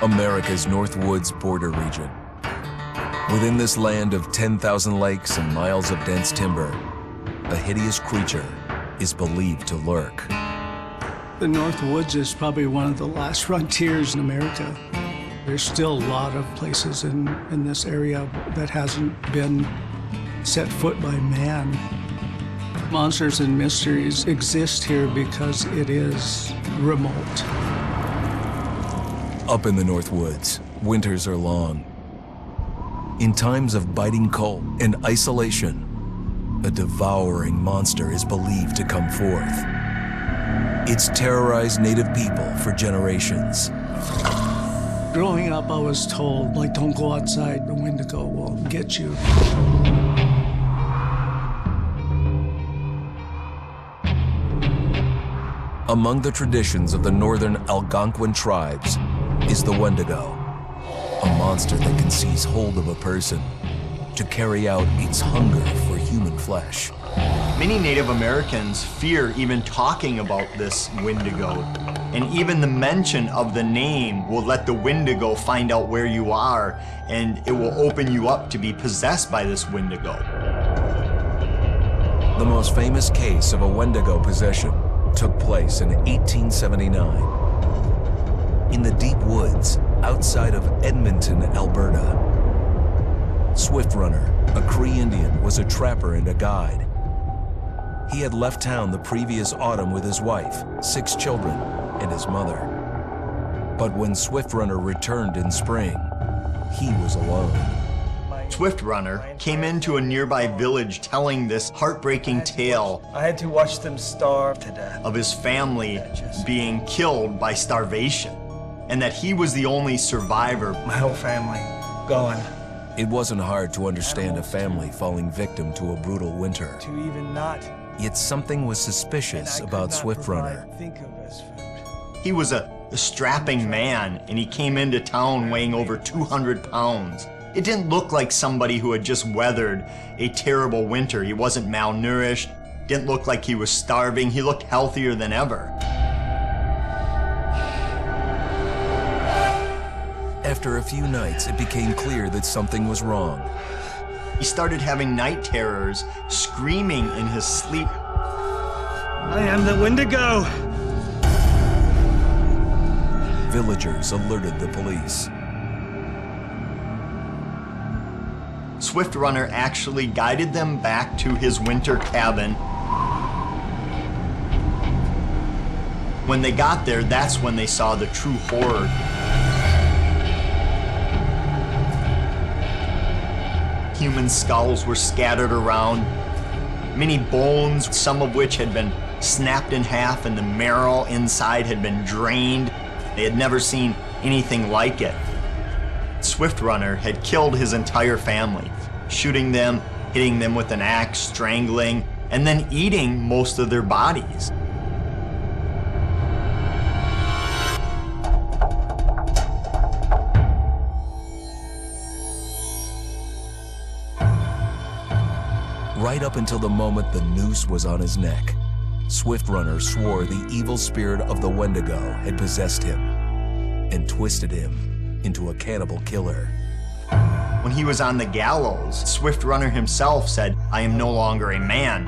America's North Woods border region. Within this land of 10,000 lakes and miles of dense timber, a hideous creature is believed to lurk. The North Woods is probably one of the last frontiers in America. There's still a lot of places in this area that hasn't been set foot by man. Monsters and mysteries exist here because it is remote. Up in the North Woods, winters are long. In times of biting cold and isolation, a devouring monster is believed to come forth. It's terrorized native people for generations. Growing up, I was told, like, don't go outside, the Wendigo will get you. Among the traditions of the northern Algonquin tribes is the Wendigo, a monster that can seize hold of a person to carry out its hunger for human flesh. Many Native Americans fear even talking about this Wendigo, and even the mention of the name will let the Wendigo find out where you are, and it will open you up to be possessed by this Wendigo. The most famous case of a Wendigo possession took place in 1879 in the deep woods outside of Edmonton, Alberta. Swift Runner, a Cree Indian, was a trapper and a guide. He had left town the previous autumn with his wife, 6 children, and his mother. But when Swift Runner returned in spring, he was alone. Swift Runner came into a nearby village telling this heartbreaking tale. I had to watch them starve to death. Of his family being killed by starvation, and that he was the only survivor. My whole family gone. It wasn't hard to understand a family falling victim to a brutal winter. To even not. Yet something was suspicious about Swift Runner. He was a strapping man, and he came into town weighing over 200 pounds. It didn't look like somebody who had just weathered a terrible winter. He wasn't malnourished, didn't look like he was starving. He looked healthier than ever. After a few nights, it became clear that something was wrong. He started having night terrors, screaming in his sleep. I am the Wendigo! Villagers alerted the police. Swift Runner actually guided them back to his winter cabin. When they got there, that's when they saw the true horror. Human skulls were scattered around, many bones, some of which had been snapped in half, and the marrow inside had been drained. They had never seen anything like it. Swift Runner had killed his entire family, shooting them, hitting them with an axe, strangling, and then eating most of their bodies. Right up until the moment the noose was on his neck, Swift Runner swore the evil spirit of the Wendigo had possessed him and twisted him into a cannibal killer. When he was on the gallows, Swift Runner himself said, "I am no longer a man.